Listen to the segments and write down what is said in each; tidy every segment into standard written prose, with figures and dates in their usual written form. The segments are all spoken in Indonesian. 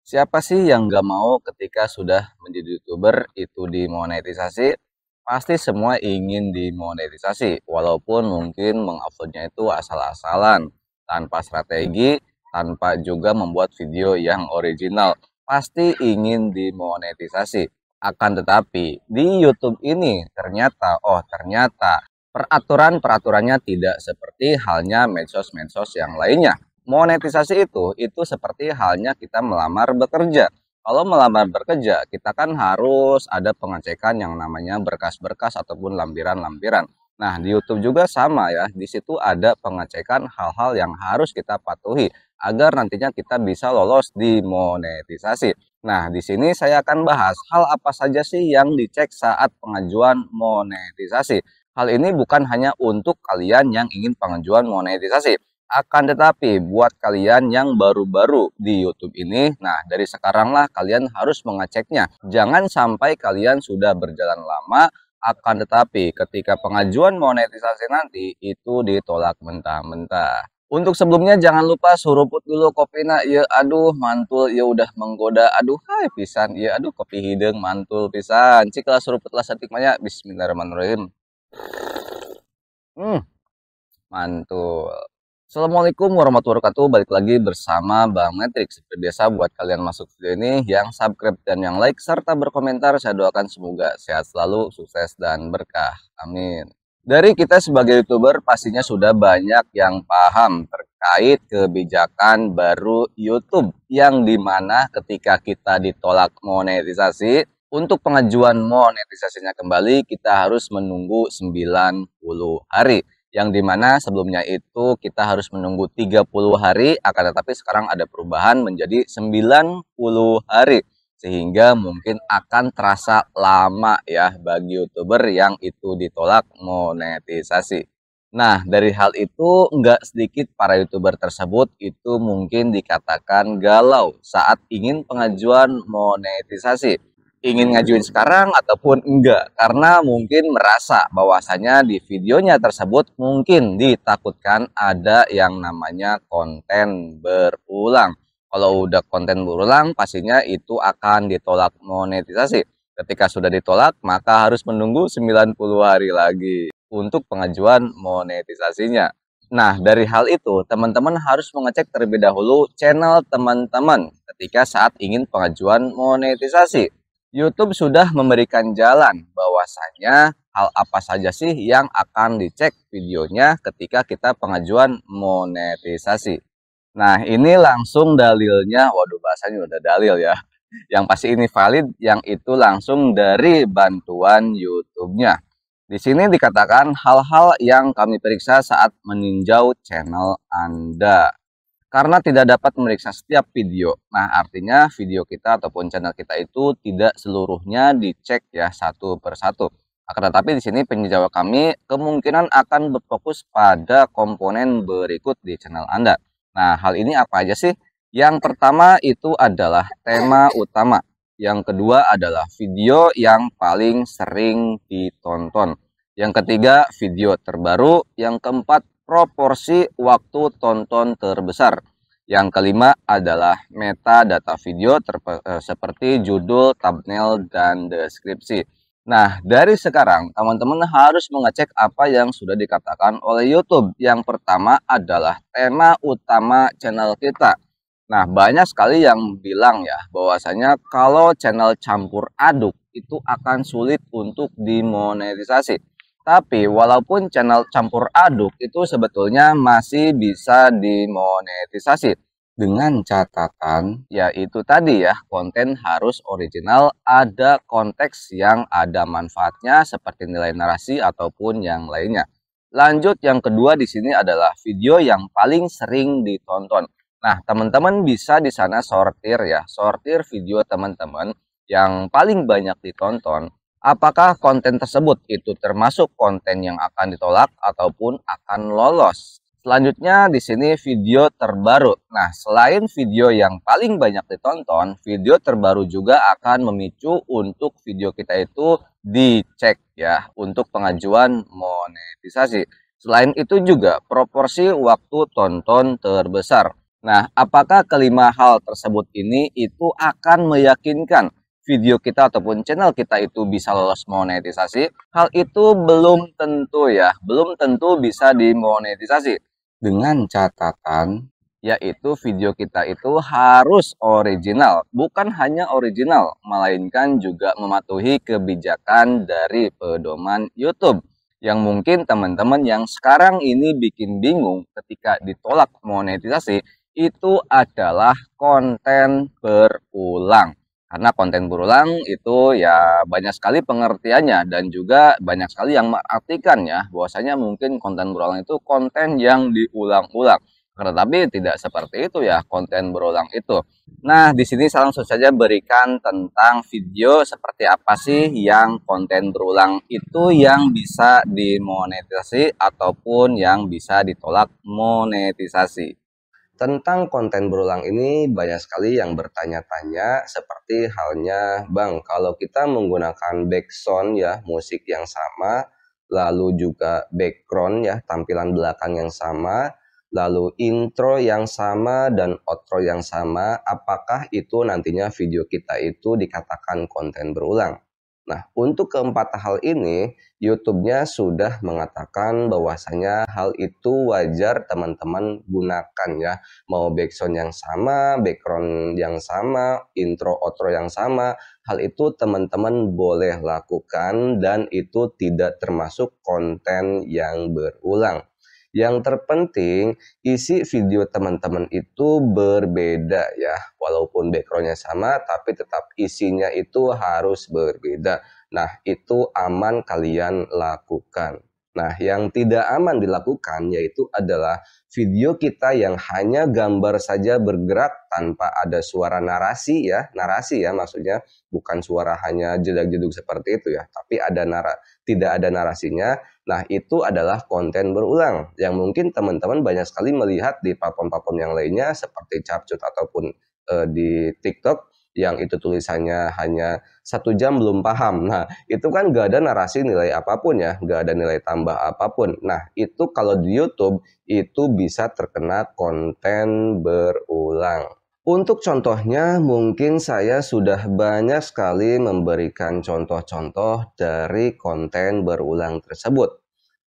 Siapa sih yang nggak mau ketika sudah menjadi YouTuber itu dimonetisasi? Pasti semua ingin dimonetisasi, walaupun mungkin menguploadnya itu asal-asalan, tanpa strategi, tanpa juga membuat video yang original. Pasti ingin dimonetisasi. Akan tetapi, di YouTube ini ternyata peraturan-peraturannya tidak seperti halnya medsos-medsos yang lainnya. Monetisasi itu seperti halnya kita melamar bekerja. Kalau melamar bekerja, kita kan harus ada pengecekan yang namanya berkas-berkas ataupun lampiran-lampiran. Nah, di YouTube juga sama ya. Di situ ada pengecekan hal-hal yang harus kita patuhi agar nantinya kita bisa lolos di monetisasi. Nah, di sini saya akan bahas hal apa saja sih yang dicek saat pengajuan monetisasi. Hal ini bukan hanya untuk kalian yang ingin pengajuan monetisasi, akan tetapi buat kalian yang baru-baru di YouTube ini, nah dari sekaranglah kalian harus mengeceknya. Jangan sampai kalian sudah berjalan lama, akan tetapi ketika pengajuan monetisasi nanti itu ditolak mentah-mentah. Untuk sebelumnya jangan lupa suruput dulu kopina, ya aduh mantul, ya udah menggoda, aduh hai pisan, ya aduh kopi hidung mantul pisan. Ciklah suruput lah satik maya, bismillahirrahmanirrahim. Mantul. Assalamualaikum warahmatullahi wabarakatuh. Balik lagi bersama Bang Matrix. Seperti biasa buat kalian masuk video ini yang subscribe dan yang like serta berkomentar, saya doakan semoga sehat selalu, sukses dan berkah. Amin. Dari kita sebagai YouTuber pastinya sudah banyak yang paham terkait kebijakan baru YouTube yang dimana ketika kita ditolak monetisasi, untuk pengajuan monetisasinya kembali kita harus menunggu 90 hari. Yang dimana sebelumnya itu kita harus menunggu 30 hari, akan tetapi sekarang ada perubahan menjadi 90 hari. Sehingga mungkin akan terasa lama ya bagi YouTuber yang itu ditolak monetisasi. Nah, dari hal itu nggak sedikit para YouTuber tersebut itu mungkin dikatakan galau saat ingin pengajuan monetisasi, ingin ngajuin sekarang ataupun enggak, karena mungkin merasa bahwasanya di videonya tersebut mungkin ditakutkan ada yang namanya konten berulang. Kalau udah konten berulang pastinya itu akan ditolak monetisasi. Ketika sudah ditolak maka harus menunggu 90 hari lagi untuk pengajuan monetisasinya. Nah, dari hal itu teman-teman harus mengecek terlebih dahulu channel teman-teman ketika saat ingin pengajuan monetisasi. YouTube sudah memberikan jalan bahwasanya hal apa saja sih yang akan dicek videonya ketika kita pengajuan monetisasi. Nah, ini langsung dalilnya, waduh bahasanya udah dalil ya. Yang pasti ini valid, yang itu langsung dari bantuan YouTube-nya. Di sini dikatakan hal-hal yang kami periksa saat meninjau channel Anda. Karena tidak dapat memeriksa setiap video. Nah, artinya video kita ataupun channel kita itu tidak seluruhnya dicek ya satu persatu. Akan tetapi di sini peninjauan kami kemungkinan akan berfokus pada komponen berikut di channel Anda. Nah, hal ini apa aja sih? Yang pertama itu adalah tema utama. Yang kedua adalah video yang paling sering ditonton. Yang ketiga, video terbaru. Yang keempat, proporsi waktu tonton terbesar. Yang kelima adalah metadata video seperti judul, thumbnail, dan deskripsi. Nah, dari sekarang teman-teman harus mengecek apa yang sudah dikatakan oleh YouTube. Yang pertama adalah tema utama channel kita. Nah, banyak sekali yang bilang ya bahwasanya kalau channel campur aduk itu akan sulit untuk dimonetisasi. Tapi walaupun channel campur aduk itu sebetulnya masih bisa dimonetisasi dengan catatan yaitu tadi ya, konten harus original, ada konteks yang ada manfaatnya seperti nilai narasi ataupun yang lainnya. Lanjut, yang kedua di sini adalah video yang paling sering ditonton. Nah, teman-teman bisa di sana sortir ya, sortir video teman-teman yang paling banyak ditonton. Apakah konten tersebut itu termasuk konten yang akan ditolak ataupun akan lolos? Selanjutnya di sini video terbaru. Nah, selain video yang paling banyak ditonton, video terbaru juga akan memicu untuk video kita itu dicek ya untuk pengajuan monetisasi. Selain itu juga proporsi waktu tonton terbesar. Nah, apakah kelima hal tersebut ini itu akan meyakinkan video kita ataupun channel kita itu bisa lolos monetisasi? Hal itu belum tentu ya, belum tentu bisa dimonetisasi. Dengan catatan, yaitu video kita itu harus original. Bukan hanya original, melainkan juga mematuhi kebijakan dari pedoman YouTube. Yang mungkin teman-teman yang sekarang ini bikin bingung ketika ditolak monetisasi, itu adalah konten berulang. Karena konten berulang itu ya banyak sekali pengertiannya dan juga banyak sekali yang mengartikan ya bahwasanya mungkin konten berulang itu konten yang diulang-ulang. Tetapi tidak seperti itu ya konten berulang itu. Nah, di sini saya langsung saja berikan tentang video seperti apa sih yang konten berulang itu yang bisa dimonetisasi ataupun yang bisa ditolak monetisasi. Tentang konten berulang ini banyak sekali yang bertanya-tanya seperti halnya, Bang, kalau kita menggunakan background ya, musik yang sama, lalu juga background ya, tampilan belakang yang sama, lalu intro yang sama dan outro yang sama, apakah itu nantinya video kita itu dikatakan konten berulang? Nah, untuk keempat hal ini, YouTube-nya sudah mengatakan bahwasanya hal itu wajar teman-teman gunakan ya. Mau background yang sama, background yang sama, intro, outro yang sama, hal itu teman-teman boleh lakukan dan itu tidak termasuk konten yang berulang. Yang terpenting, isi video teman-teman itu berbeda ya. Walaupun backgroundnya sama, tapi tetap isinya itu harus berbeda. Nah, itu aman kalian lakukan. Nah, yang tidak aman dilakukan yaitu adalah video kita yang hanya gambar saja bergerak tanpa ada suara narasi ya maksudnya, bukan suara hanya jedak-jeduk seperti itu ya, tapi tidak ada narasinya. Nah, itu adalah konten berulang yang mungkin teman-teman banyak sekali melihat di platform-platform yang lainnya seperti Capcut ataupun di TikTok yang itu tulisannya hanya 1 jam belum paham. Nah, itu kan gak ada narasi nilai apapun ya, gak ada nilai tambah apapun. Nah, itu kalau di YouTube itu bisa terkena konten berulang. Untuk contohnya, mungkin saya sudah banyak sekali memberikan contoh-contoh dari konten berulang tersebut.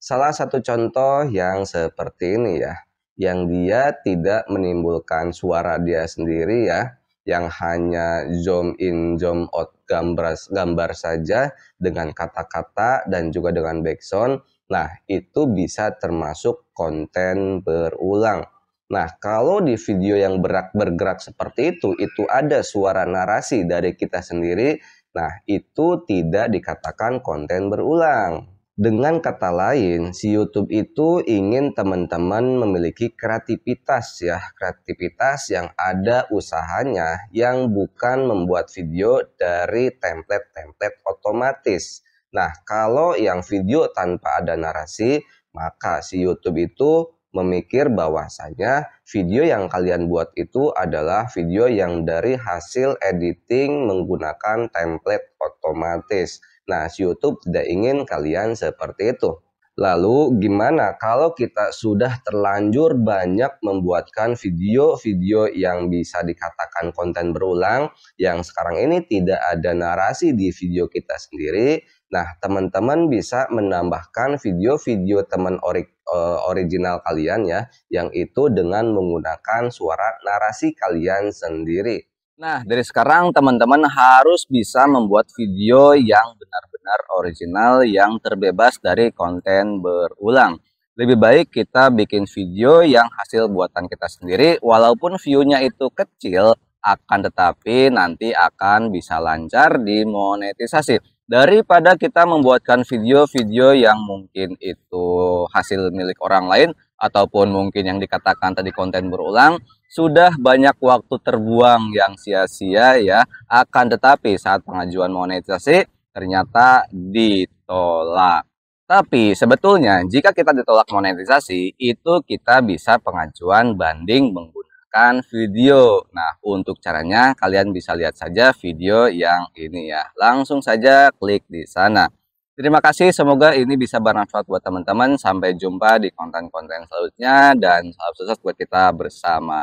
Salah satu contoh yang seperti ini ya, yang dia tidak menimbulkan suara dia sendiri ya, yang hanya zoom in, zoom out gambar saja dengan kata-kata dan juga dengan background. Nah, itu bisa termasuk konten berulang. Nah, kalau di video yang bergerak seperti itu ada suara narasi dari kita sendiri, nah itu tidak dikatakan konten berulang. Dengan kata lain, si YouTube itu ingin teman-teman memiliki kreativitas ya, kreativitas yang ada usahanya, yang bukan membuat video dari template-template otomatis. Nah, kalau yang video tanpa ada narasi, maka si YouTube itu memikir bahwasanya video yang kalian buat itu adalah video yang dari hasil editing menggunakan template otomatis. Nah, si YouTube tidak ingin kalian seperti itu. Lalu gimana kalau kita sudah terlanjur banyak membuatkan video-video yang bisa dikatakan konten berulang, yang sekarang ini tidak ada narasi di video kita sendiri. Nah, teman-teman bisa menambahkan video-video teman original kalian ya, yang itu dengan menggunakan suara narasi kalian sendiri. Nah, dari sekarang teman-teman harus bisa membuat video yang benar-benar original yang terbebas dari konten berulang. Lebih baik kita bikin video yang hasil buatan kita sendiri, walaupun view-nya itu kecil, akan tetapi nanti akan bisa lancar dimonetisasi. Daripada kita membuatkan video-video yang mungkin itu hasil milik orang lain, ataupun mungkin yang dikatakan tadi konten berulang, sudah banyak waktu terbuang yang sia-sia ya, akan tetapi saat pengajuan monetisasi ternyata ditolak. Tapi sebetulnya jika kita ditolak monetisasi, itu kita bisa pengajuan banding menggunakan video. Nah, untuk caranya kalian bisa lihat saja video yang ini ya. Langsung saja klik di sana. Terima kasih, semoga ini bisa bermanfaat buat teman-teman. Sampai jumpa di konten-konten selanjutnya dan salam sukses buat kita bersama.